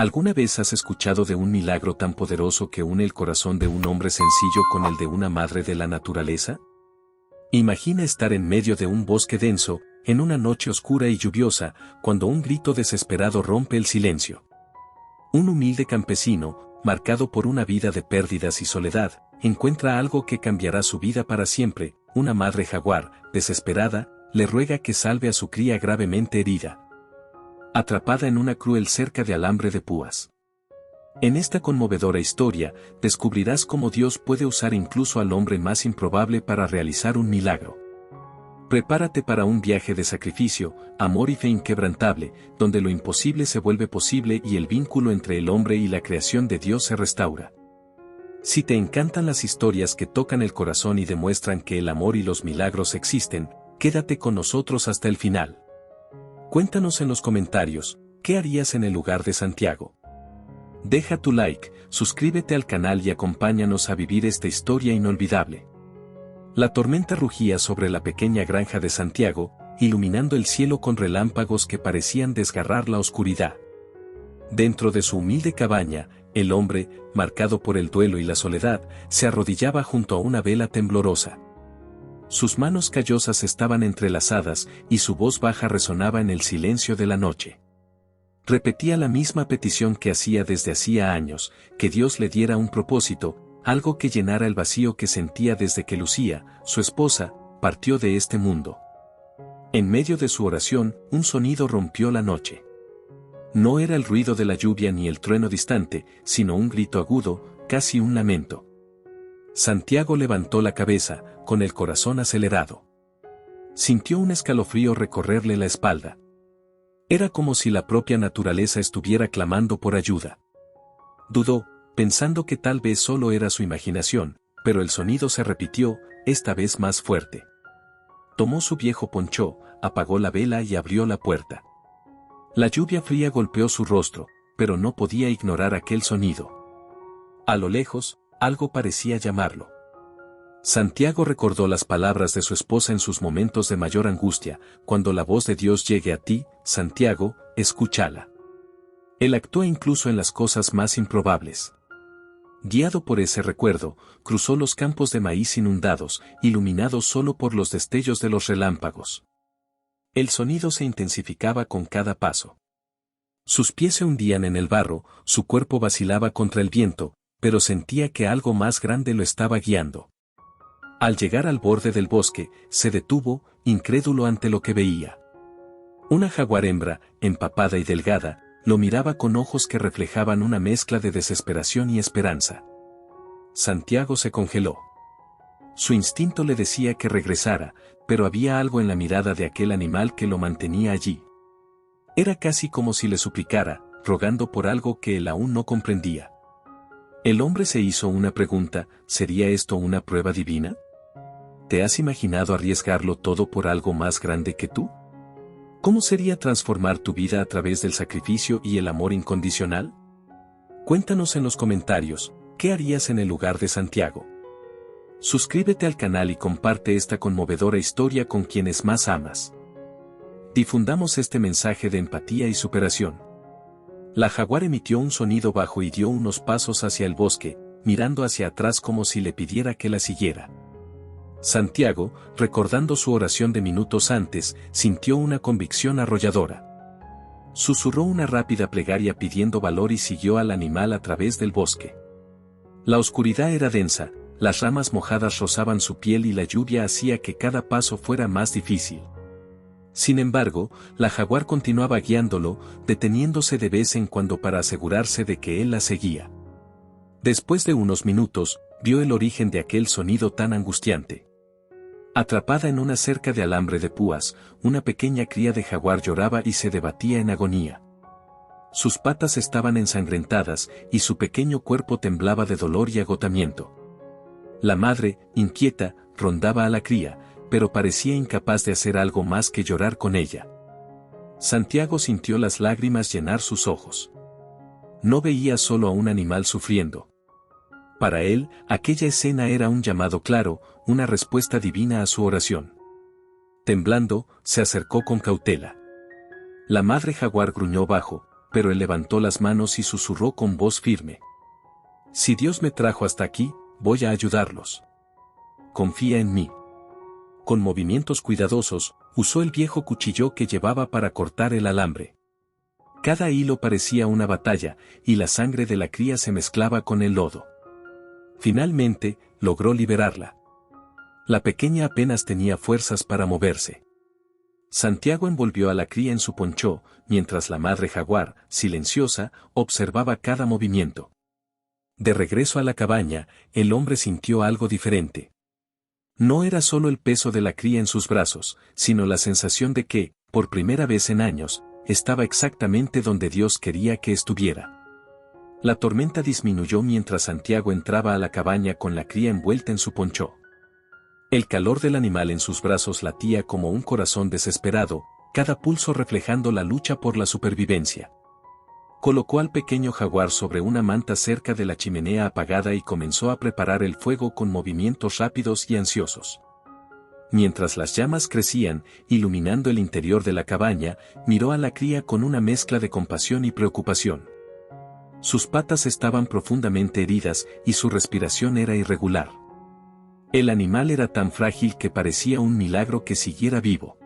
¿Alguna vez has escuchado de un milagro tan poderoso que une el corazón de un hombre sencillo con el de una madre de la naturaleza? Imagina estar en medio de un bosque denso, en una noche oscura y lluviosa, cuando un grito desesperado rompe el silencio. Un humilde campesino, marcado por una vida de pérdidas y soledad, encuentra algo que cambiará su vida para siempre. Una madre jaguar, desesperada, le ruega que salve a su cría gravemente herida, atrapada en una cruel cerca de alambre de púas. En esta conmovedora historia, descubrirás cómo Dios puede usar incluso al hombre más improbable para realizar un milagro. Prepárate para un viaje de sacrificio, amor y fe inquebrantable, donde lo imposible se vuelve posible y el vínculo entre el hombre y la creación de Dios se restaura. Si te encantan las historias que tocan el corazón y demuestran que el amor y los milagros existen, quédate con nosotros hasta el final. Cuéntanos en los comentarios, ¿qué harías en el lugar de Santiago? Deja tu like, suscríbete al canal y acompáñanos a vivir esta historia inolvidable. La tormenta rugía sobre la pequeña granja de Santiago, iluminando el cielo con relámpagos que parecían desgarrar la oscuridad. Dentro de su humilde cabaña, el hombre, marcado por el duelo y la soledad, se arrodillaba junto a una vela temblorosa. Sus manos callosas estaban entrelazadas y su voz baja resonaba en el silencio de la noche. Repetía la misma petición que hacía desde hacía años, que Dios le diera un propósito, algo que llenara el vacío que sentía desde que Lucía, su esposa, partió de este mundo. En medio de su oración, un sonido rompió la noche. No era el ruido de la lluvia ni el trueno distante, sino un grito agudo, casi un lamento. Santiago levantó la cabeza, con el corazón acelerado. Sintió un escalofrío recorrerle la espalda. Era como si la propia naturaleza estuviera clamando por ayuda. Dudó, pensando que tal vez solo era su imaginación, pero el sonido se repitió, esta vez más fuerte. Tomó su viejo poncho, apagó la vela y abrió la puerta. La lluvia fría golpeó su rostro, pero no podía ignorar aquel sonido. A lo lejos, algo parecía llamarlo. Santiago recordó las palabras de su esposa en sus momentos de mayor angustia: cuando la voz de Dios llegue a ti, Santiago, escúchala. Él actuó incluso en las cosas más improbables. Guiado por ese recuerdo, cruzó los campos de maíz inundados, iluminados solo por los destellos de los relámpagos. El sonido se intensificaba con cada paso. Sus pies se hundían en el barro, su cuerpo vacilaba contra el viento, pero sentía que algo más grande lo estaba guiando. Al llegar al borde del bosque, se detuvo, incrédulo ante lo que veía. Una jaguar hembra, empapada y delgada, lo miraba con ojos que reflejaban una mezcla de desesperación y esperanza. Santiago se congeló. Su instinto le decía que regresara, pero había algo en la mirada de aquel animal que lo mantenía allí. Era casi como si le suplicara, rogando por algo que él aún no comprendía. El hombre se hizo una pregunta: ¿sería esto una prueba divina? ¿Te has imaginado arriesgarlo todo por algo más grande que tú? ¿Cómo sería transformar tu vida a través del sacrificio y el amor incondicional? Cuéntanos en los comentarios, ¿qué harías en el lugar de Santiago? Suscríbete al canal y comparte esta conmovedora historia con quienes más amas. Difundamos este mensaje de empatía y superación. La jaguar emitió un sonido bajo y dio unos pasos hacia el bosque, mirando hacia atrás como si le pidiera que la siguiera. Santiago, recordando su oración de minutos antes, sintió una convicción arrolladora. Susurró una rápida plegaria pidiendo valor y siguió al animal a través del bosque. La oscuridad era densa, las ramas mojadas rozaban su piel y la lluvia hacía que cada paso fuera más difícil. Sin embargo, la jaguar continuaba guiándolo, deteniéndose de vez en cuando para asegurarse de que él la seguía. Después de unos minutos, vio el origen de aquel sonido tan angustiante. Atrapada en una cerca de alambre de púas, una pequeña cría de jaguar lloraba y se debatía en agonía. Sus patas estaban ensangrentadas y su pequeño cuerpo temblaba de dolor y agotamiento. La madre, inquieta, rondaba a la cría, pero parecía incapaz de hacer algo más que llorar con ella. Santiago sintió las lágrimas llenar sus ojos. No veía solo a un animal sufriendo. Para él, aquella escena era un llamado claro, una respuesta divina a su oración. Temblando, se acercó con cautela. La madre jaguar gruñó bajo, pero él levantó las manos y susurró con voz firme. Si Dios me trajo hasta aquí, voy a ayudarlos. Confía en mí. Con movimientos cuidadosos, usó el viejo cuchillo que llevaba para cortar el alambre. Cada hilo parecía una batalla, y la sangre de la cría se mezclaba con el lodo. Finalmente, logró liberarla. La pequeña apenas tenía fuerzas para moverse. Santiago envolvió a la cría en su ponchó, mientras la madre jaguar, silenciosa, observaba cada movimiento. De regreso a la cabaña, el hombre sintió algo diferente. No era solo el peso de la cría en sus brazos, sino la sensación de que, por primera vez en años, estaba exactamente donde Dios quería que estuviera. La tormenta disminuyó mientras Santiago entraba a la cabaña con la cría envuelta en su ponchó. El calor del animal en sus brazos latía como un corazón desesperado, cada pulso reflejando la lucha por la supervivencia. Colocó al pequeño jaguar sobre una manta cerca de la chimenea apagada y comenzó a preparar el fuego con movimientos rápidos y ansiosos. Mientras las llamas crecían, iluminando el interior de la cabaña, miró a la cría con una mezcla de compasión y preocupación. Sus patas estaban profundamente heridas y su respiración era irregular. El animal era tan frágil que parecía un milagro que siguiera vivo.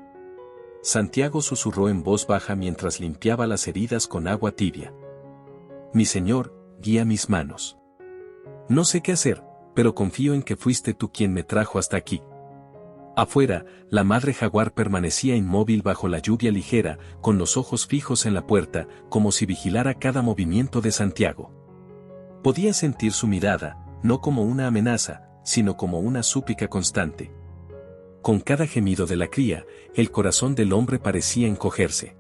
Santiago susurró en voz baja mientras limpiaba las heridas con agua tibia. Mi Señor, guía mis manos. No sé qué hacer, pero confío en que fuiste tú quien me trajo hasta aquí. Afuera, la madre jaguar permanecía inmóvil bajo la lluvia ligera, con los ojos fijos en la puerta, como si vigilara cada movimiento de Santiago. Podía sentir su mirada, no como una amenaza, sino como una súplica constante. Con cada gemido de la cría, el corazón del hombre parecía encogerse.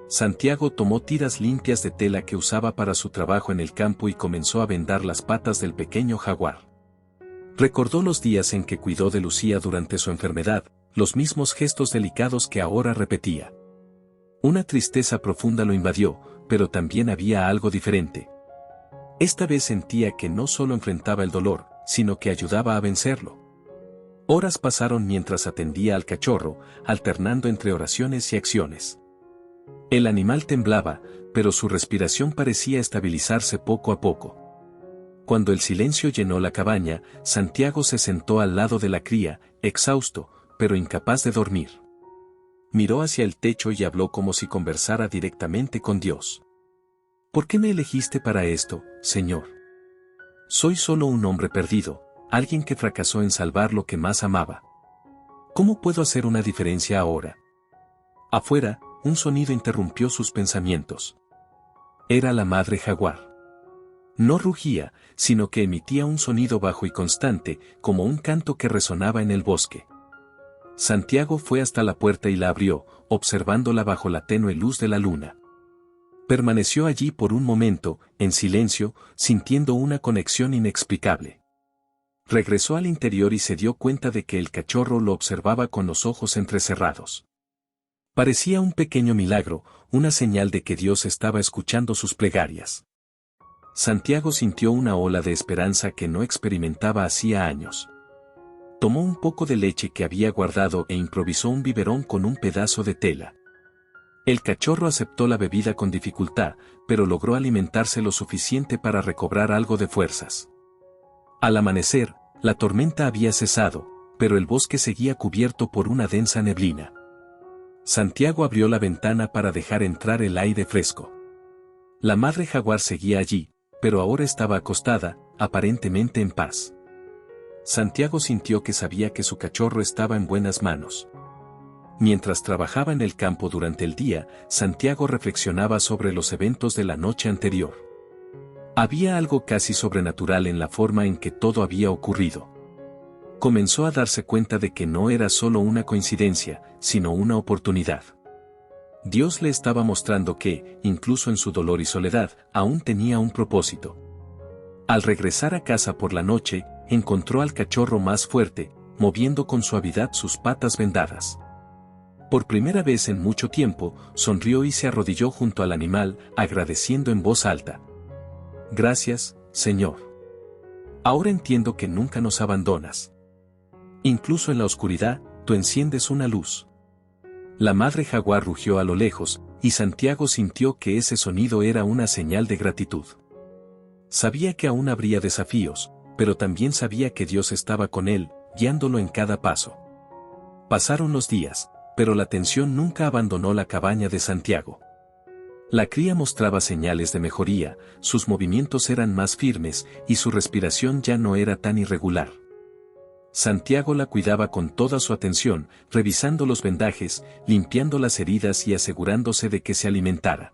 Santiago tomó tiras limpias de tela que usaba para su trabajo en el campo y comenzó a vendar las patas del pequeño jaguar. Recordó los días en que cuidó de Lucía durante su enfermedad, los mismos gestos delicados que ahora repetía. Una tristeza profunda lo invadió, pero también había algo diferente. Esta vez sentía que no solo enfrentaba el dolor, sino que ayudaba a vencerlo. Horas pasaron mientras atendía al cachorro, alternando entre oraciones y acciones. El animal temblaba, pero su respiración parecía estabilizarse poco a poco. Cuando el silencio llenó la cabaña, Santiago se sentó al lado de la cría, exhausto, pero incapaz de dormir. Miró hacia el techo y habló como si conversara directamente con Dios. ¿Por qué me elegiste para esto, Señor? Soy solo un hombre perdido, alguien que fracasó en salvar lo que más amaba. ¿Cómo puedo hacer una diferencia ahora? Afuera, un sonido interrumpió sus pensamientos. Era la madre jaguar. No rugía, sino que emitía un sonido bajo y constante, como un canto que resonaba en el bosque. Santiago fue hasta la puerta y la abrió, observándola bajo la tenue luz de la luna. Permaneció allí por un momento, en silencio, sintiendo una conexión inexplicable. Regresó al interior y se dio cuenta de que el cachorro lo observaba con los ojos entrecerrados. Parecía un pequeño milagro, una señal de que Dios estaba escuchando sus plegarias. Santiago sintió una ola de esperanza que no experimentaba hacía años. Tomó un poco de leche que había guardado e improvisó un biberón con un pedazo de tela. El cachorro aceptó la bebida con dificultad, pero logró alimentarse lo suficiente para recobrar algo de fuerzas. Al amanecer, la tormenta había cesado, pero el bosque seguía cubierto por una densa neblina. Santiago abrió la ventana para dejar entrar el aire fresco. La madre jaguar seguía allí, pero ahora estaba acostada, aparentemente en paz. Santiago sintió que sabía que su cachorro estaba en buenas manos. Mientras trabajaba en el campo durante el día, Santiago reflexionaba sobre los eventos de la noche anterior. Había algo casi sobrenatural en la forma en que todo había ocurrido. Comenzó a darse cuenta de que no era solo una coincidencia, sino una oportunidad. Dios le estaba mostrando que, incluso en su dolor y soledad, aún tenía un propósito. Al regresar a casa por la noche, encontró al cachorro más fuerte, moviendo con suavidad sus patas vendadas. Por primera vez en mucho tiempo, sonrió y se arrodilló junto al animal, agradeciendo en voz alta. Gracias, Señor. Ahora entiendo que nunca nos abandonas. Incluso en la oscuridad, tú enciendes una luz. La madre jaguar rugió a lo lejos, y Santiago sintió que ese sonido era una señal de gratitud. Sabía que aún habría desafíos, pero también sabía que Dios estaba con él, guiándolo en cada paso. Pasaron los días, pero la tensión nunca abandonó la cabaña de Santiago. La cría mostraba señales de mejoría, sus movimientos eran más firmes y su respiración ya no era tan irregular. Santiago la cuidaba con toda su atención, revisando los vendajes, limpiando las heridas y asegurándose de que se alimentara.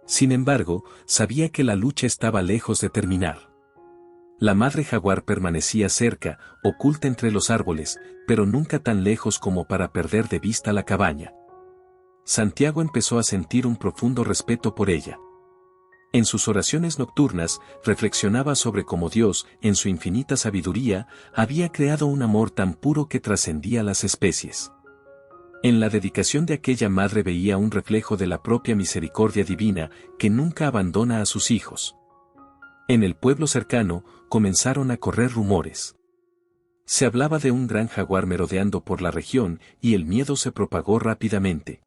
Sin embargo, sabía que la lucha estaba lejos de terminar. La madre jaguar permanecía cerca, oculta entre los árboles, pero nunca tan lejos como para perder de vista la cabaña. Santiago empezó a sentir un profundo respeto por ella. En sus oraciones nocturnas, reflexionaba sobre cómo Dios, en su infinita sabiduría, había creado un amor tan puro que trascendía las especies. En la dedicación de aquella madre veía un reflejo de la propia misericordia divina, que nunca abandona a sus hijos. En el pueblo cercano, comenzaron a correr rumores. Se hablaba de un gran jaguar merodeando por la región, y el miedo se propagó rápidamente.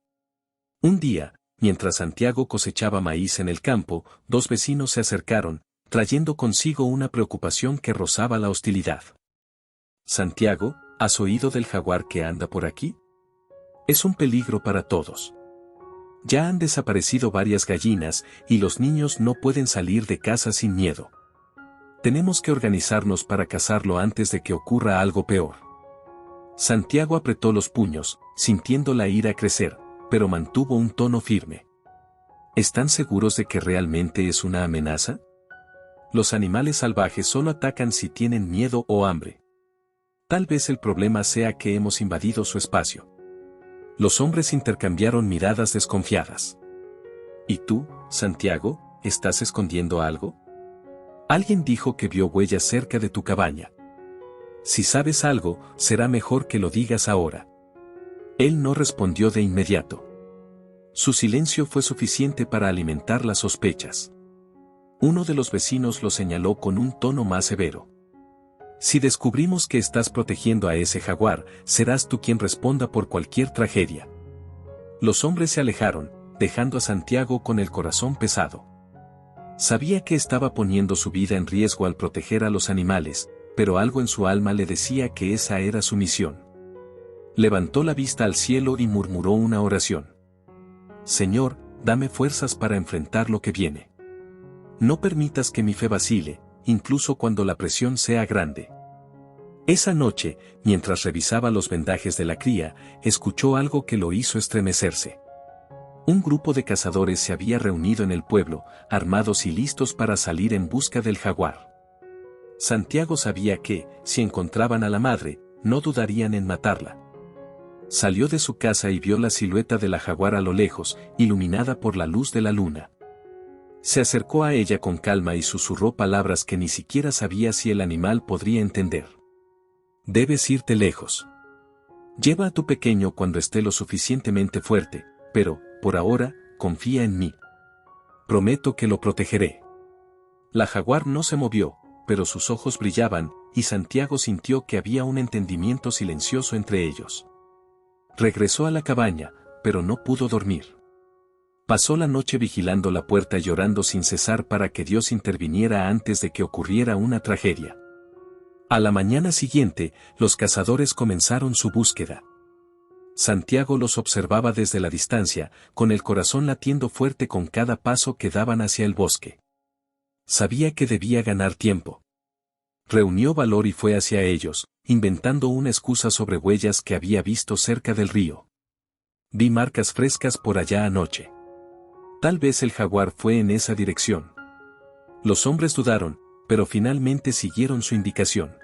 Un día, mientras Santiago cosechaba maíz en el campo, dos vecinos se acercaron, trayendo consigo una preocupación que rozaba la hostilidad. «Santiago, ¿has oído del jaguar que anda por aquí? Es un peligro para todos. Ya han desaparecido varias gallinas y los niños no pueden salir de casa sin miedo. Tenemos que organizarnos para cazarlo antes de que ocurra algo peor». Santiago apretó los puños, sintiendo la ira crecer, pero mantuvo un tono firme. ¿Están seguros de que realmente es una amenaza? Los animales salvajes solo atacan si tienen miedo o hambre. Tal vez el problema sea que hemos invadido su espacio. Los hombres intercambiaron miradas desconfiadas. ¿Y tú, Santiago, estás escondiendo algo? Alguien dijo que vio huellas cerca de tu cabaña. Si sabes algo, será mejor que lo digas ahora. Él no respondió de inmediato. Su silencio fue suficiente para alimentar las sospechas. Uno de los vecinos lo señaló con un tono más severo. Si descubrimos que estás protegiendo a ese jaguar, serás tú quien responda por cualquier tragedia. Los hombres se alejaron, dejando a Santiago con el corazón pesado. Sabía que estaba poniendo su vida en riesgo al proteger a los animales, pero algo en su alma le decía que esa era su misión. Levantó la vista al cielo y murmuró una oración. Señor, dame fuerzas para enfrentar lo que viene. No permitas que mi fe vacile, incluso cuando la presión sea grande. Esa noche, mientras revisaba los vendajes de la cría, escuchó algo que lo hizo estremecerse. Un grupo de cazadores se había reunido en el pueblo, armados y listos para salir en busca del jaguar. Santiago sabía que, si encontraban a la madre, no dudarían en matarla. Salió de su casa y vio la silueta de la jaguar a lo lejos, iluminada por la luz de la luna. Se acercó a ella con calma y susurró palabras que ni siquiera sabía si el animal podría entender. Debes irte lejos. Lleva a tu pequeño cuando esté lo suficientemente fuerte, pero, por ahora, confía en mí. Prometo que lo protegeré. La jaguar no se movió, pero sus ojos brillaban, y Santiago sintió que había un entendimiento silencioso entre ellos. Regresó a la cabaña, pero no pudo dormir. Pasó la noche vigilando la puerta y llorando sin cesar para que Dios interviniera antes de que ocurriera una tragedia. A la mañana siguiente, los cazadores comenzaron su búsqueda. Santiago los observaba desde la distancia, con el corazón latiendo fuerte con cada paso que daban hacia el bosque. Sabía que debía ganar tiempo. Reunió valor y fue hacia ellos, inventando una excusa sobre huellas que había visto cerca del río. Vi marcas frescas por allá anoche. Tal vez el jaguar fue en esa dirección. Los hombres dudaron, pero finalmente siguieron su indicación.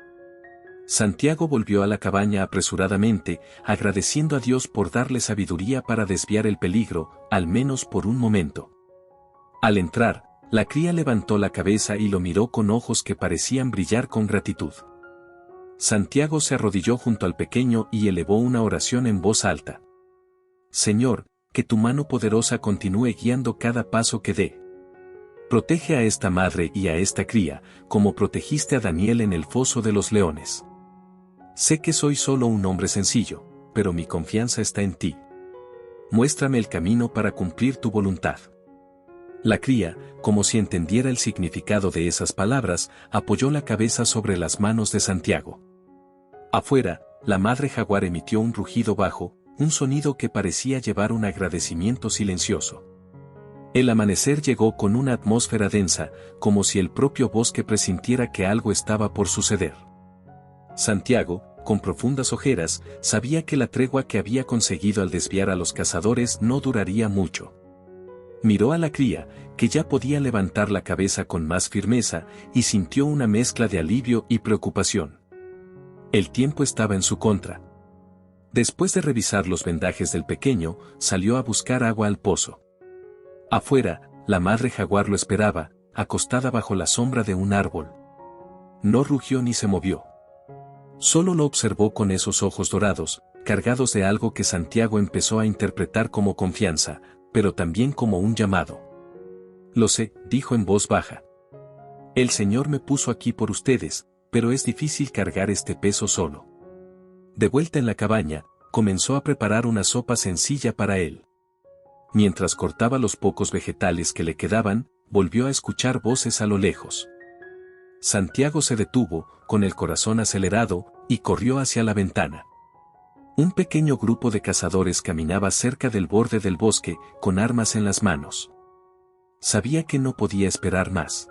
Santiago volvió a la cabaña apresuradamente, agradeciendo a Dios por darle sabiduría para desviar el peligro, al menos por un momento. Al entrar, la cría levantó la cabeza y lo miró con ojos que parecían brillar con gratitud. Santiago se arrodilló junto al pequeño y elevó una oración en voz alta. Señor, que tu mano poderosa continúe guiando cada paso que dé. Protege a esta madre y a esta cría, como protegiste a Daniel en el foso de los leones. Sé que soy solo un hombre sencillo, pero mi confianza está en ti. muéstrame el camino para cumplir tu voluntad. La cría, como si entendiera el significado de esas palabras, apoyó la cabeza sobre las manos de Santiago. Afuera, la madre jaguar emitió un rugido bajo, un sonido que parecía llevar un agradecimiento silencioso. El amanecer llegó con una atmósfera densa, como si el propio bosque presintiera que algo estaba por suceder. Santiago, con profundas ojeras, sabía que la tregua que había conseguido al desviar a los cazadores no duraría mucho. Miró a la cría, que ya podía levantar la cabeza con más firmeza, y sintió una mezcla de alivio y preocupación. El tiempo estaba en su contra. Después de revisar los vendajes del pequeño, salió a buscar agua al pozo. Afuera, la madre jaguar lo esperaba, acostada bajo la sombra de un árbol. No rugió ni se movió. Solo lo observó con esos ojos dorados, cargados de algo que Santiago empezó a interpretar como confianza, pero también como un llamado. Lo sé, dijo en voz baja. El Señor me puso aquí por ustedes, pero es difícil cargar este peso solo. De vuelta en la cabaña, comenzó a preparar una sopa sencilla para él. Mientras cortaba los pocos vegetales que le quedaban, volvió a escuchar voces a lo lejos. Santiago se detuvo, con el corazón acelerado, y corrió hacia la ventana. Un pequeño grupo de cazadores caminaba cerca del borde del bosque, con armas en las manos. Sabía que no podía esperar más.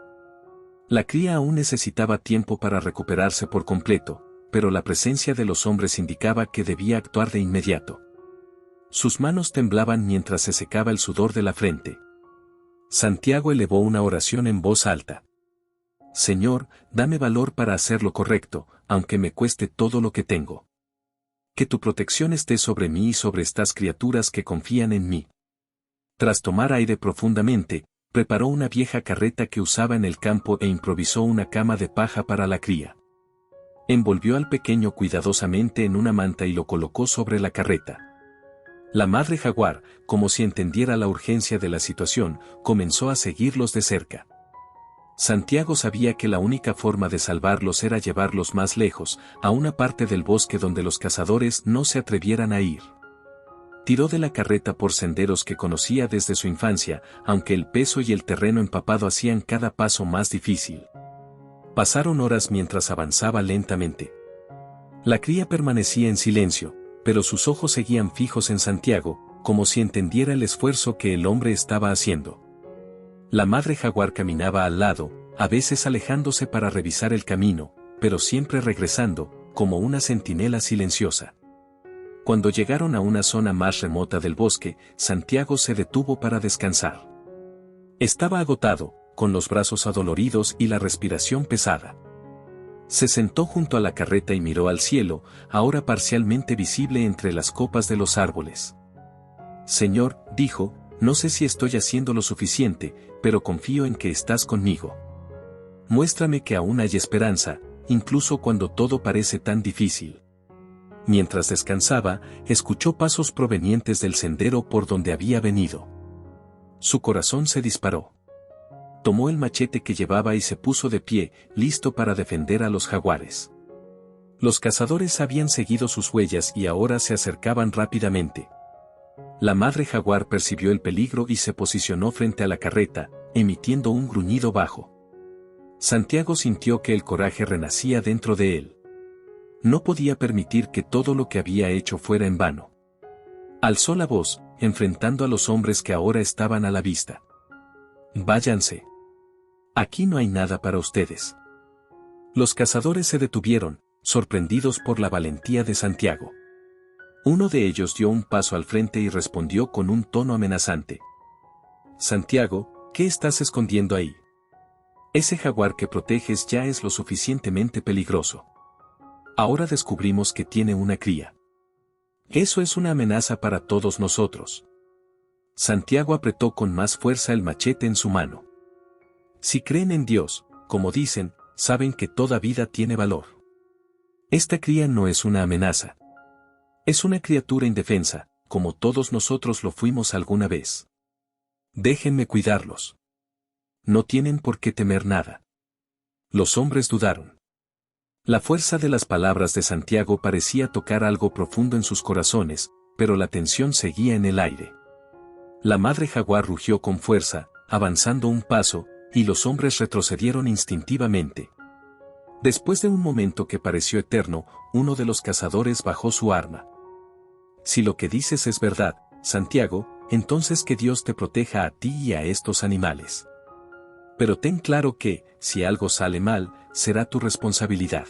La cría aún necesitaba tiempo para recuperarse por completo, pero la presencia de los hombres indicaba que debía actuar de inmediato. Sus manos temblaban mientras se secaba el sudor de la frente. Santiago elevó una oración en voz alta. Señor, dame valor para hacer lo correcto, aunque me cueste todo lo que tengo. Que tu protección esté sobre mí y sobre estas criaturas que confían en mí. Tras tomar aire profundamente, preparó una vieja carreta que usaba en el campo e improvisó una cama de paja para la cría. Envolvió al pequeño cuidadosamente en una manta y lo colocó sobre la carreta. La madre jaguar, como si entendiera la urgencia de la situación, comenzó a seguirlos de cerca. Santiago sabía que la única forma de salvarlos era llevarlos más lejos, a una parte del bosque donde los cazadores no se atrevieran a ir. Tiró de la carreta por senderos que conocía desde su infancia, aunque el peso y el terreno empapado hacían cada paso más difícil. Pasaron horas mientras avanzaba lentamente. La cría permanecía en silencio, pero sus ojos seguían fijos en Santiago, como si entendiera el esfuerzo que el hombre estaba haciendo. La madre jaguar caminaba al lado, a veces alejándose para revisar el camino, pero siempre regresando, como una centinela silenciosa. Cuando llegaron a una zona más remota del bosque, Santiago se detuvo para descansar. Estaba agotado, con los brazos adoloridos y la respiración pesada. Se sentó junto a la carreta y miró al cielo, ahora parcialmente visible entre las copas de los árboles. Señor, dijo, no sé si estoy haciendo lo suficiente, pero confío en que estás conmigo. Muéstrame que aún hay esperanza, incluso cuando todo parece tan difícil. Mientras descansaba, escuchó pasos provenientes del sendero por donde había venido. Su corazón se disparó. Tomó el machete que llevaba y se puso de pie, listo para defender a los jaguares. Los cazadores habían seguido sus huellas y ahora se acercaban rápidamente. La madre jaguar percibió el peligro y se posicionó frente a la carreta, emitiendo un gruñido bajo. Santiago sintió que el coraje renacía dentro de él. No podía permitir que todo lo que había hecho fuera en vano. Alzó la voz, enfrentando a los hombres que ahora estaban a la vista. Váyanse. Aquí no hay nada para ustedes. Los cazadores se detuvieron, sorprendidos por la valentía de Santiago. Uno de ellos dio un paso al frente y respondió con un tono amenazante. Santiago, ¿qué estás escondiendo ahí? Ese jaguar que proteges ya es lo suficientemente peligroso. Ahora descubrimos que tiene una cría. Eso es una amenaza para todos nosotros. Santiago apretó con más fuerza el machete en su mano. Si creen en Dios, como dicen, saben que toda vida tiene valor. Esta cría no es una amenaza. Es una criatura indefensa, como todos nosotros lo fuimos alguna vez. Déjenme cuidarlos. No tienen por qué temer nada. Los hombres dudaron. La fuerza de las palabras de Santiago parecía tocar algo profundo en sus corazones, pero la tensión seguía en el aire. La madre jaguar rugió con fuerza, avanzando un paso, y los hombres retrocedieron instintivamente. Después de un momento que pareció eterno, uno de los cazadores bajó su arma. Si lo que dices es verdad, Santiago, entonces que Dios te proteja a ti y a estos animales. Pero ten claro que, si algo sale mal, será tu responsabilidad.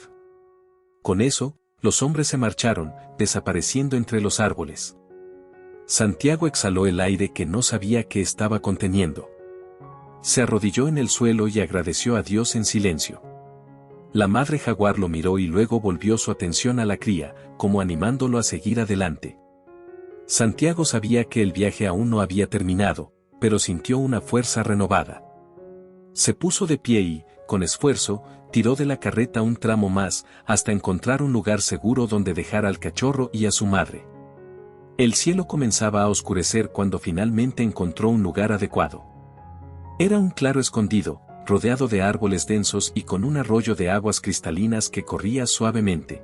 Con eso, los hombres se marcharon, desapareciendo entre los árboles. Santiago exhaló el aire que no sabía que estaba conteniendo. Se arrodilló en el suelo y agradeció a Dios en silencio. La madre jaguar lo miró y luego volvió su atención a la cría, como animándolo a seguir adelante. Santiago sabía que el viaje aún no había terminado, pero sintió una fuerza renovada. Se puso de pie y, con esfuerzo, tiró de la carreta un tramo más, hasta encontrar un lugar seguro donde dejar al cachorro y a su madre. El cielo comenzaba a oscurecer cuando finalmente encontró un lugar adecuado. Era un claro escondido, rodeado de árboles densos y con un arroyo de aguas cristalinas que corría suavemente.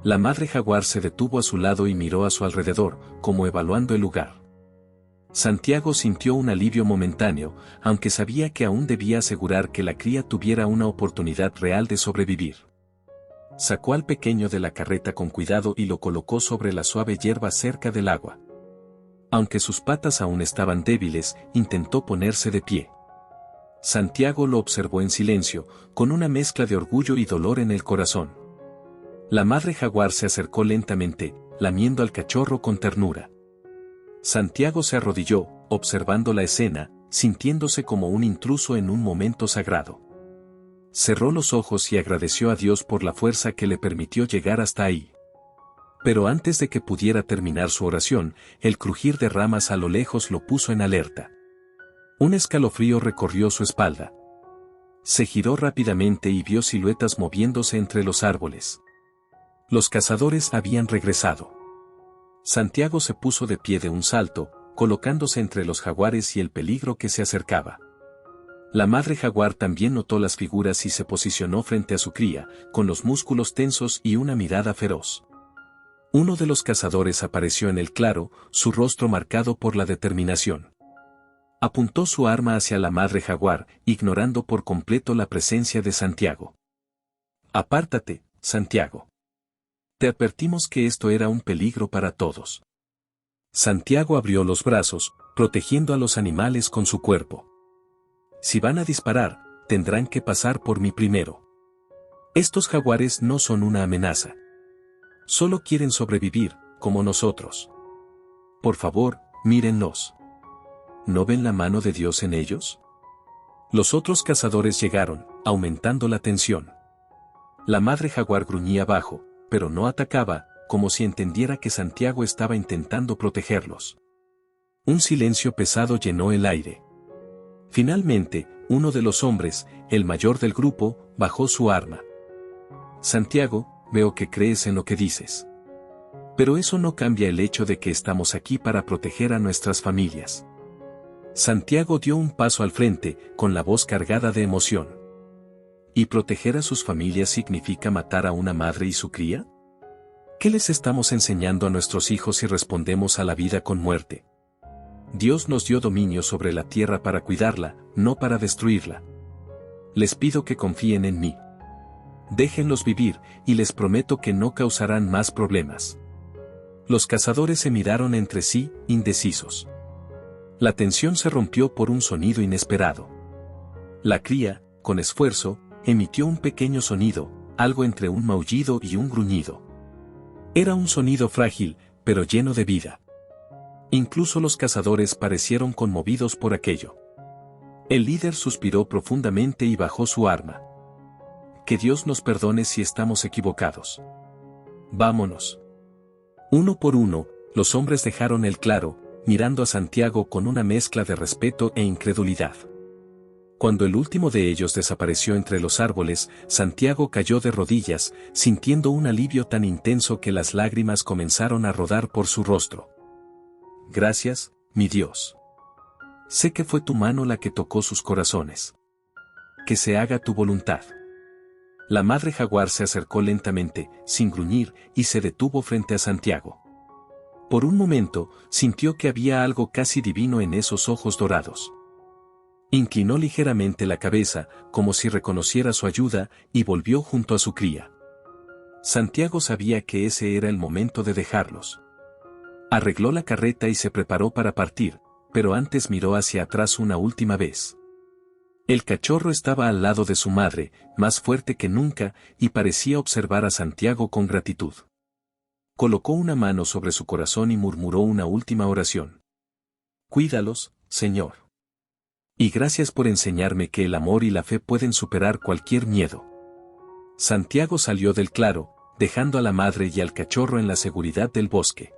La madre jaguar se detuvo a su lado y miró a su alrededor, como evaluando el lugar. Santiago sintió un alivio momentáneo, aunque sabía que aún debía asegurar que la cría tuviera una oportunidad real de sobrevivir. Sacó al pequeño de la carreta con cuidado y lo colocó sobre la suave hierba cerca del agua. Aunque sus patas aún estaban débiles, intentó ponerse de pie. Santiago lo observó en silencio, con una mezcla de orgullo y dolor en el corazón. La madre jaguar se acercó lentamente, lamiendo al cachorro con ternura. Santiago se arrodilló, observando la escena, sintiéndose como un intruso en un momento sagrado. Cerró los ojos y agradeció a Dios por la fuerza que le permitió llegar hasta ahí. Pero antes de que pudiera terminar su oración, el crujir de ramas a lo lejos lo puso en alerta. Un escalofrío recorrió su espalda. Se giró rápidamente y vio siluetas moviéndose entre los árboles. Los cazadores habían regresado. Santiago se puso de pie de un salto, colocándose entre los jaguares y el peligro que se acercaba. La madre jaguar también notó las figuras y se posicionó frente a su cría, con los músculos tensos y una mirada feroz. Uno de los cazadores apareció en el claro, su rostro marcado por la determinación. Apuntó su arma hacia la madre jaguar, ignorando por completo la presencia de Santiago. «Apártate, Santiago. Te advertimos que esto era un peligro para todos». Santiago abrió los brazos, protegiendo a los animales con su cuerpo. «Si van a disparar, tendrán que pasar por mí primero. Estos jaguares no son una amenaza. Solo quieren sobrevivir, como nosotros. Por favor, mírenlos. ¿No ven la mano de Dios en ellos?». Los otros cazadores llegaron, aumentando la tensión. La madre jaguar gruñía bajo, pero no atacaba, como si entendiera que Santiago estaba intentando protegerlos. Un silencio pesado llenó el aire. Finalmente, uno de los hombres, el mayor del grupo, bajó su arma. «Santiago, veo que crees en lo que dices. Pero eso no cambia el hecho de que estamos aquí para proteger a nuestras familias». Santiago dio un paso al frente, con la voz cargada de emoción. ¿Y proteger a sus familias significa matar a una madre y su cría? ¿Qué les estamos enseñando a nuestros hijos si respondemos a la vida con muerte? Dios nos dio dominio sobre la tierra para cuidarla, no para destruirla. Les pido que confíen en mí. Déjenlos vivir, y les prometo que no causarán más problemas». Los cazadores se miraron entre sí, indecisos. La tensión se rompió por un sonido inesperado. La cría, con esfuerzo, emitió un pequeño sonido, algo entre un maullido y un gruñido. Era un sonido frágil, pero lleno de vida. Incluso los cazadores parecieron conmovidos por aquello. El líder suspiró profundamente y bajó su arma. «Que Dios nos perdone si estamos equivocados. Vámonos». Uno por uno, los hombres dejaron el claro, mirando a Santiago con una mezcla de respeto e incredulidad. Cuando el último de ellos desapareció entre los árboles, Santiago cayó de rodillas, sintiendo un alivio tan intenso que las lágrimas comenzaron a rodar por su rostro. «Gracias, mi Dios. Sé que fue tu mano la que tocó sus corazones. Que se haga tu voluntad». La madre jaguar se acercó lentamente, sin gruñir, y se detuvo frente a Santiago. Por un momento, sintió que había algo casi divino en esos ojos dorados. Inclinó ligeramente la cabeza, como si reconociera su ayuda, y volvió junto a su cría. Santiago sabía que ese era el momento de dejarlos. Arregló la carreta y se preparó para partir, pero antes miró hacia atrás una última vez. El cachorro estaba al lado de su madre, más fuerte que nunca, y parecía observar a Santiago con gratitud. Colocó una mano sobre su corazón y murmuró una última oración. Cuídalos, Señor. Y gracias por enseñarme que el amor y la fe pueden superar cualquier miedo. Santiago salió del claro, dejando a la madre y al cachorro en la seguridad del bosque.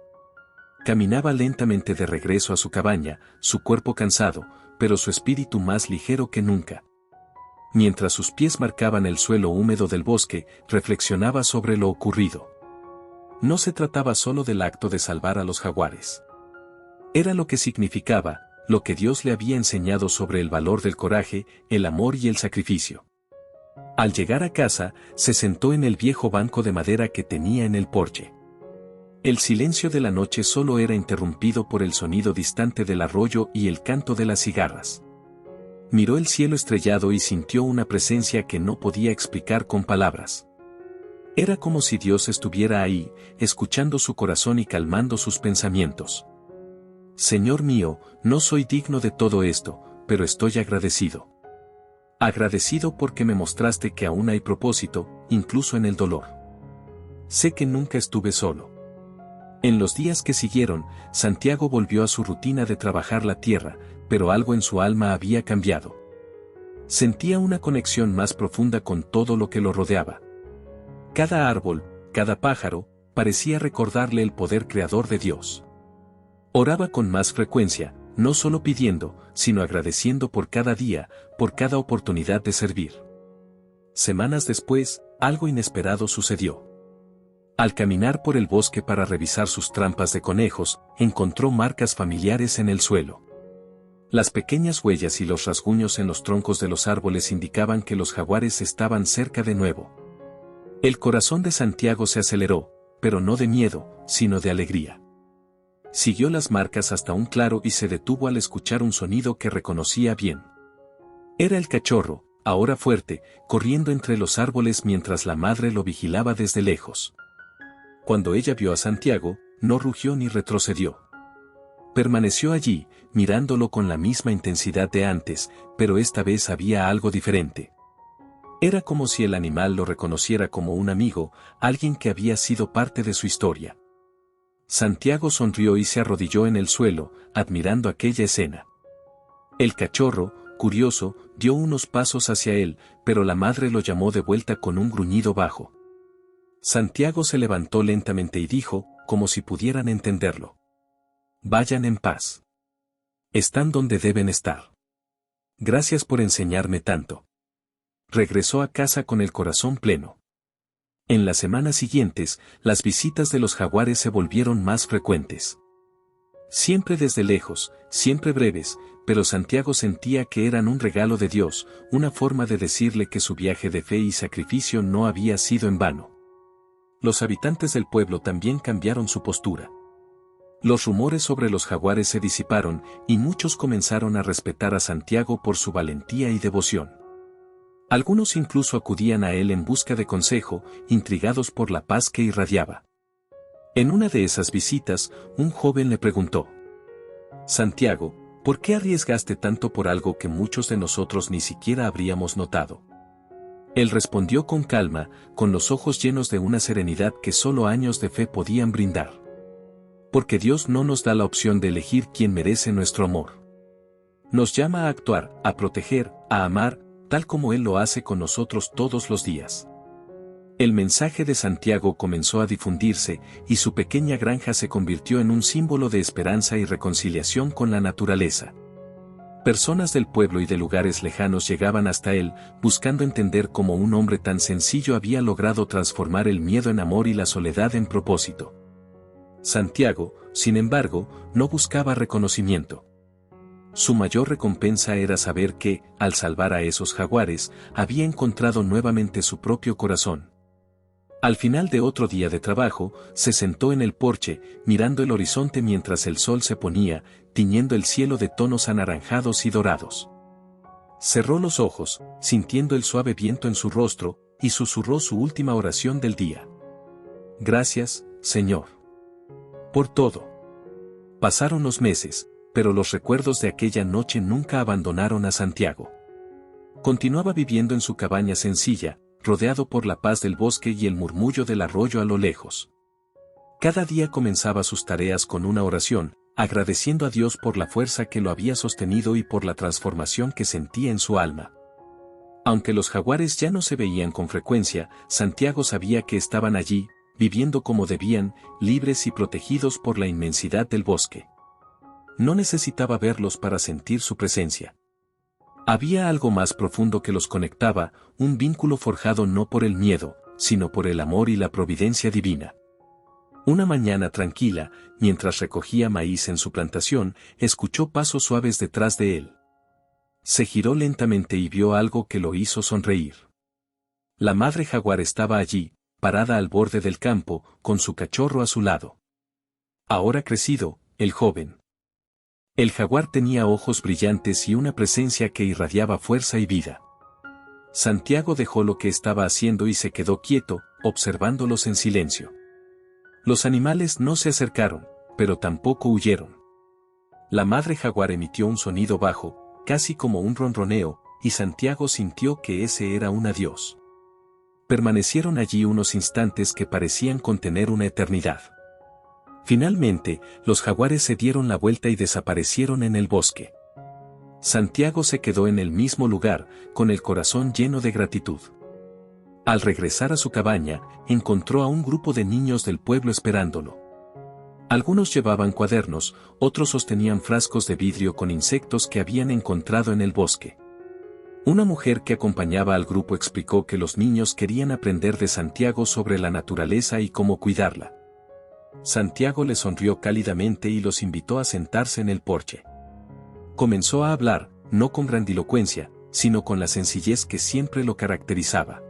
Caminaba lentamente de regreso a su cabaña, su cuerpo cansado, pero su espíritu más ligero que nunca. Mientras sus pies marcaban el suelo húmedo del bosque, reflexionaba sobre lo ocurrido. No se trataba solo del acto de salvar a los jaguares. Era lo que significaba, lo que Dios le había enseñado sobre el valor del coraje, el amor y el sacrificio. Al llegar a casa, se sentó en el viejo banco de madera que tenía en el porche. El silencio de la noche solo era interrumpido por el sonido distante del arroyo y el canto de las cigarras. Miró el cielo estrellado y sintió una presencia que no podía explicar con palabras. Era como si Dios estuviera ahí, escuchando su corazón y calmando sus pensamientos. Señor mío, no soy digno de todo esto, pero estoy agradecido. Agradecido porque me mostraste que aún hay propósito, incluso en el dolor. Sé que nunca estuve solo. En los días que siguieron, Santiago volvió a su rutina de trabajar la tierra, pero algo en su alma había cambiado. Sentía una conexión más profunda con todo lo que lo rodeaba. Cada árbol, cada pájaro, parecía recordarle el poder creador de Dios. Oraba con más frecuencia, no solo pidiendo, sino agradeciendo por cada día, por cada oportunidad de servir. Semanas después, algo inesperado sucedió. Al caminar por el bosque para revisar sus trampas de conejos, encontró marcas familiares en el suelo. Las pequeñas huellas y los rasguños en los troncos de los árboles indicaban que los jaguares estaban cerca de nuevo. El corazón de Santiago se aceleró, pero no de miedo, sino de alegría. Siguió las marcas hasta un claro y se detuvo al escuchar un sonido que reconocía bien. Era el cachorro, ahora fuerte, corriendo entre los árboles mientras la madre lo vigilaba desde lejos. Cuando ella vio a Santiago, no rugió ni retrocedió. Permaneció allí, mirándolo con la misma intensidad de antes, pero esta vez había algo diferente. Era como si el animal lo reconociera como un amigo, alguien que había sido parte de su historia. Santiago sonrió y se arrodilló en el suelo, admirando aquella escena. El cachorro, curioso, dio unos pasos hacia él, pero la madre lo llamó de vuelta con un gruñido bajo. Santiago se levantó lentamente y dijo, como si pudieran entenderlo. Vayan en paz. Están donde deben estar. Gracias por enseñarme tanto. Regresó a casa con el corazón pleno. En las semanas siguientes, las visitas de los jaguares se volvieron más frecuentes. Siempre desde lejos, siempre breves, pero Santiago sentía que eran un regalo de Dios, una forma de decirle que su viaje de fe y sacrificio no había sido en vano. Los habitantes del pueblo también cambiaron su postura. Los rumores sobre los jaguares se disiparon y muchos comenzaron a respetar a Santiago por su valentía y devoción. Algunos incluso acudían a él en busca de consejo, intrigados por la paz que irradiaba. En una de esas visitas, un joven le preguntó: Santiago, ¿por qué arriesgaste tanto por algo que muchos de nosotros ni siquiera habríamos notado? Él respondió con calma, con los ojos llenos de una serenidad que solo años de fe podían brindar. Porque Dios no nos da la opción de elegir quién merece nuestro amor. Nos llama a actuar, a proteger, a amar, tal como Él lo hace con nosotros todos los días. El mensaje de Santiago comenzó a difundirse, y su pequeña granja se convirtió en un símbolo de esperanza y reconciliación con la naturaleza. Personas del pueblo y de lugares lejanos llegaban hasta él, buscando entender cómo un hombre tan sencillo había logrado transformar el miedo en amor y la soledad en propósito. Santiago, sin embargo, no buscaba reconocimiento. Su mayor recompensa era saber que, al salvar a esos jaguares, había encontrado nuevamente su propio corazón. Al final de otro día de trabajo, se sentó en el porche, mirando el horizonte mientras el sol se ponía, tiñendo el cielo de tonos anaranjados y dorados. Cerró los ojos, sintiendo el suave viento en su rostro, y susurró su última oración del día. Gracias, Señor, por todo. Pasaron los meses, pero los recuerdos de aquella noche nunca abandonaron a Santiago. Continuaba viviendo en su cabaña sencilla, rodeado por la paz del bosque y el murmullo del arroyo a lo lejos. Cada día comenzaba sus tareas con una oración, agradeciendo a Dios por la fuerza que lo había sostenido y por la transformación que sentía en su alma. Aunque los jaguares ya no se veían con frecuencia, Santiago sabía que estaban allí, viviendo como debían, libres y protegidos por la inmensidad del bosque. No necesitaba verlos para sentir su presencia. Había algo más profundo que los conectaba, un vínculo forjado no por el miedo, sino por el amor y la providencia divina. Una mañana tranquila, mientras recogía maíz en su plantación, escuchó pasos suaves detrás de él. Se giró lentamente y vio algo que lo hizo sonreír. La madre jaguar estaba allí, parada al borde del campo, con su cachorro a su lado. Ahora crecido, el joven. El jaguar tenía ojos brillantes y una presencia que irradiaba fuerza y vida. Santiago dejó lo que estaba haciendo y se quedó quieto, observándolos en silencio. Los animales no se acercaron, pero tampoco huyeron. La madre jaguar emitió un sonido bajo, casi como un ronroneo, y Santiago sintió que ese era un adiós. Permanecieron allí unos instantes que parecían contener una eternidad. Finalmente, los jaguares se dieron la vuelta y desaparecieron en el bosque. Santiago se quedó en el mismo lugar, con el corazón lleno de gratitud. Al regresar a su cabaña, encontró a un grupo de niños del pueblo esperándolo. Algunos llevaban cuadernos, otros sostenían frascos de vidrio con insectos que habían encontrado en el bosque. Una mujer que acompañaba al grupo explicó que los niños querían aprender de Santiago sobre la naturaleza y cómo cuidarla. Santiago les sonrió cálidamente y los invitó a sentarse en el porche. Comenzó a hablar, no con grandilocuencia, sino con la sencillez que siempre lo caracterizaba.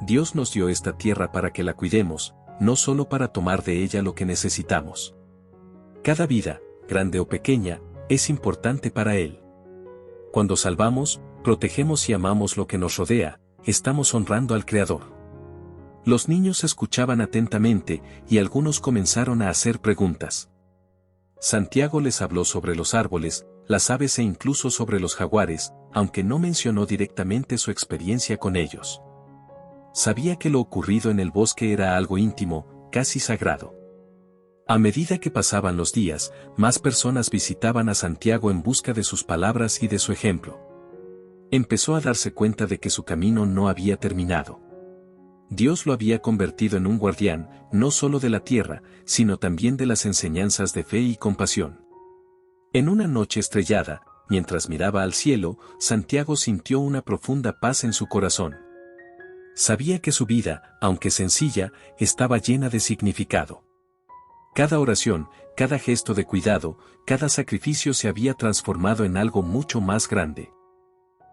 Dios nos dio esta tierra para que la cuidemos, no solo para tomar de ella lo que necesitamos. Cada vida, grande o pequeña, es importante para Él. Cuando salvamos, protegemos y amamos lo que nos rodea, estamos honrando al Creador. Los niños escuchaban atentamente y algunos comenzaron a hacer preguntas. Santiago les habló sobre los árboles, las aves e incluso sobre los jaguares, aunque no mencionó directamente su experiencia con ellos. Sabía que lo ocurrido en el bosque era algo íntimo, casi sagrado. A medida que pasaban los días, más personas visitaban a Santiago en busca de sus palabras y de su ejemplo. Empezó a darse cuenta de que su camino no había terminado. Dios lo había convertido en un guardián, no solo de la tierra, sino también de las enseñanzas de fe y compasión. En una noche estrellada, mientras miraba al cielo, Santiago sintió una profunda paz en su corazón. Sabía que su vida, aunque sencilla, estaba llena de significado. Cada oración, cada gesto de cuidado, cada sacrificio se había transformado en algo mucho más grande.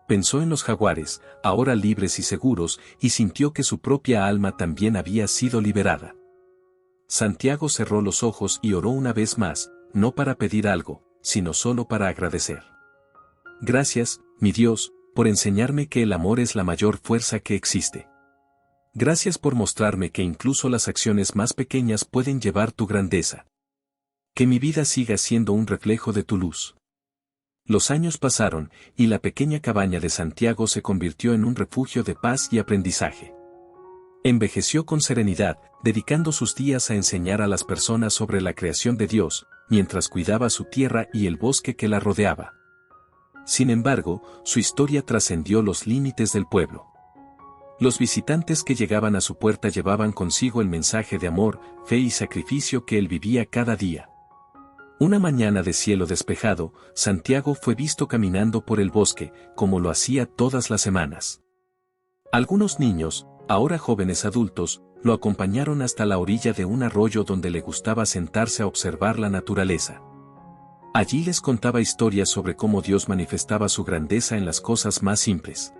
Pensó en los jaguares, ahora libres y seguros, y sintió que su propia alma también había sido liberada. Santiago cerró los ojos y oró una vez más, no para pedir algo, sino solo para agradecer. Gracias, mi Dios, por enseñarme que el amor es la mayor fuerza que existe. Gracias por mostrarme que incluso las acciones más pequeñas pueden llevar tu grandeza. Que mi vida siga siendo un reflejo de tu luz. Los años pasaron, y la pequeña cabaña de Santiago se convirtió en un refugio de paz y aprendizaje. Envejeció con serenidad, dedicando sus días a enseñar a las personas sobre la creación de Dios, mientras cuidaba su tierra y el bosque que la rodeaba. Sin embargo, su historia trascendió los límites del pueblo. Los visitantes que llegaban a su puerta llevaban consigo el mensaje de amor, fe y sacrificio que él vivía cada día. Una mañana de cielo despejado, Santiago fue visto caminando por el bosque, como lo hacía todas las semanas. Algunos niños, ahora jóvenes adultos, lo acompañaron hasta la orilla de un arroyo donde le gustaba sentarse a observar la naturaleza. Allí les contaba historias sobre cómo Dios manifestaba su grandeza en las cosas más simples.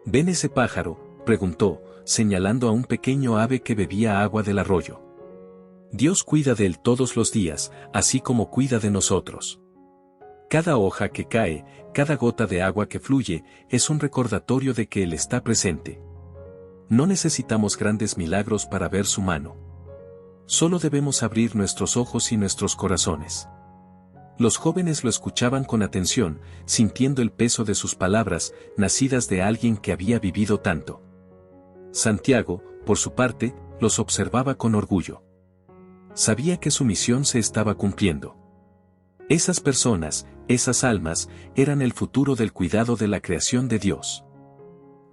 ¿Ven ese pájaro?, preguntó, señalando a un pequeño ave que bebía agua del arroyo. Dios cuida de él todos los días, así como cuida de nosotros. Cada hoja que cae, cada gota de agua que fluye, es un recordatorio de que Él está presente. No necesitamos grandes milagros para ver su mano. Solo debemos abrir nuestros ojos y nuestros corazones. Los jóvenes lo escuchaban con atención, sintiendo el peso de sus palabras, nacidas de alguien que había vivido tanto. Santiago, por su parte, los observaba con orgullo. Sabía que su misión se estaba cumpliendo. Esas personas, esas almas, eran el futuro del cuidado de la creación de Dios.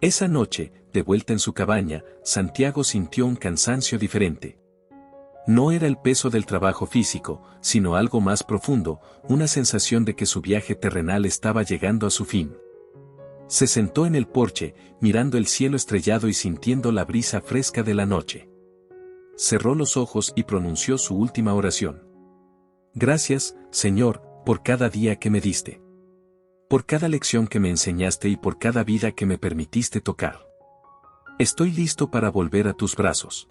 Esa noche, de vuelta en su cabaña, Santiago sintió un cansancio diferente. No era el peso del trabajo físico, sino algo más profundo, una sensación de que su viaje terrenal estaba llegando a su fin. Se sentó en el porche, mirando el cielo estrellado y sintiendo la brisa fresca de la noche. Cerró los ojos y pronunció su última oración. Gracias, Señor, por cada día que me diste. Por cada lección que me enseñaste y por cada vida que me permitiste tocar. Estoy listo para volver a tus brazos.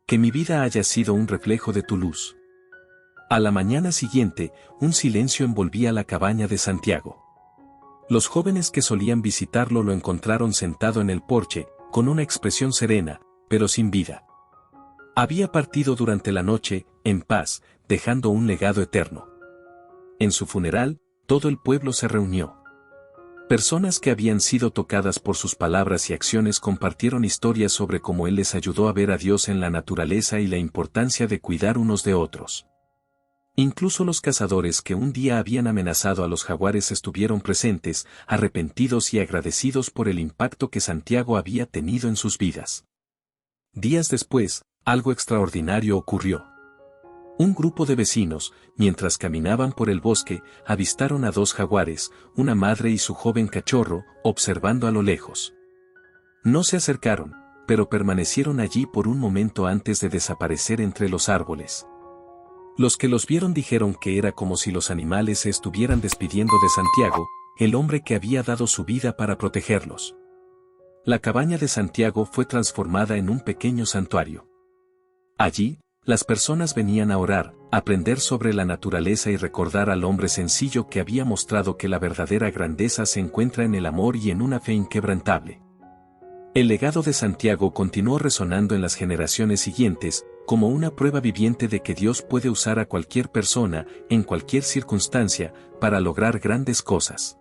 Que mi vida haya sido un reflejo de tu luz. A la mañana siguiente, un silencio envolvía la cabaña de Santiago. Los jóvenes que solían visitarlo lo encontraron sentado en el porche, con una expresión serena, pero sin vida. Había partido durante la noche, en paz, dejando un legado eterno. En su funeral, todo el pueblo se reunió. Personas que habían sido tocadas por sus palabras y acciones compartieron historias sobre cómo él les ayudó a ver a Dios en la naturaleza y la importancia de cuidar unos de otros. Incluso los cazadores que un día habían amenazado a los jaguares estuvieron presentes, arrepentidos y agradecidos por el impacto que Santiago había tenido en sus vidas. Días después, algo extraordinario ocurrió. Un grupo de vecinos, mientras caminaban por el bosque, avistaron a dos jaguares, una madre y su joven cachorro, observando a lo lejos. No se acercaron, pero permanecieron allí por un momento antes de desaparecer entre los árboles. Los que los vieron dijeron que era como si los animales se estuvieran despidiendo de Santiago, el hombre que había dado su vida para protegerlos. La cabaña de Santiago fue transformada en un pequeño santuario. Allí, las personas venían a orar, aprender sobre la naturaleza y recordar al hombre sencillo que había mostrado que la verdadera grandeza se encuentra en el amor y en una fe inquebrantable. El legado de Santiago continuó resonando en las generaciones siguientes, como una prueba viviente de que Dios puede usar a cualquier persona, en cualquier circunstancia, para lograr grandes cosas.